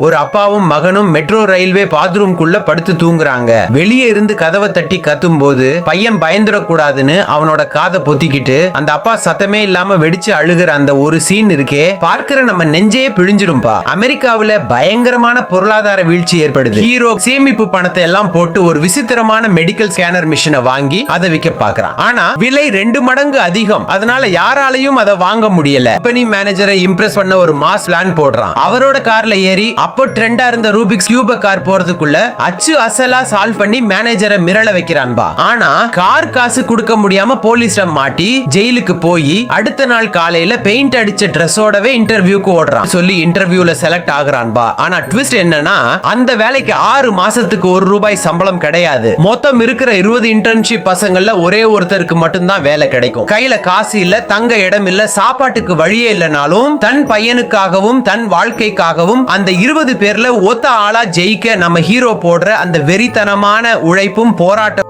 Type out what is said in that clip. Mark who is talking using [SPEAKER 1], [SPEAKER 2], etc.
[SPEAKER 1] ஒரு அப்பாவும் மகனும் மெட்ரோ ரயில்வே பாத்ரூம்குள்ள படுத்து தூங்குறாங்க. வெளியே இருந்து கதவை தட்டி கத்தும் போது பையன் பயந்துடக்கூடாதுன்னு அவனோட காதை பொத்திக்கிட்டு அந்த அப்பா சத்தமே இல்லாம வெடிச்சு அழுகிற அந்த ஒரு சீன் இருக்கே, பார்க்கிற நம்ம நெஞ்சே பிழிஞ்சிடும்பா. அமெரிக்காவுல பயங்கரமான பொருளாதார வீழ்ச்சி ஏற்படுது. ஹீரோ சேமிப்பு பணத்தை எல்லாம் போட்டு ஒரு விசித்திரமான மெடிக்கல் ஸ்கேனர் மிஷினை வாங்கி அதை விற்க பார்க்கறான். ஆனா விலை 2 மடங்கு அதிகம். அதனால யாராலையும் அதை வாங்க முடியல. கம்பெனி மேனேஜரை இம்ப்ரெஸ் பண்ண ஒரு மாஸ் பிளான் போடுறான். அவரோட கார்ல ஏறி அப்போ ட்ரெண்டா இருந்த ரூபிக்ஸ் கியூப் கார் போறதுக்குள்ள அச்சு அசலா சால்வ் பண்ணி மேனேஜரை மிரள வைக்கிறான்பா. ஆனா கார் காசு கொடுக்க முடியாம போலீஸ்ல மாட்டி ஜெயிலுக்கு போய் அடுத்த நாள் காலையில பெயிண்ட் அடிச்ச ட்ரெஸ்ஸோடவே இன்டர்வியூக்கு ஓடுறான். சொல்லி இன்டர்வியூல செலக்ட் ஆகுறான்பா. ஆனா ட்விஸ்ட் என்னன்னா, அந்த வேலைக்கு 6 மாசத்துக்கு ₹1 சம்பளம் கிடையாது. மொத்தம் இருக்கிற 20 இன்டர்ன்ஷிப் பசங்கள்ல ஒரே ஒருத்தருக்கு மட்டும்தான் வேலை கிடைக்கும். கையில காசு இல்ல, தங்க இடம் இல்ல, சாப்பாட்டுக்கு வழியே இல்லைனாலும் தன் பையனுக்காகவும் தன் வாழ்க்கைக்காகவும் அந்த 20 பேர்ல ஒத்த ஆளா ஜெயிக்க நம்ம ஹீரோ போடுற அந்த வெறித்தனமான உழைப்பும் போராட்டம்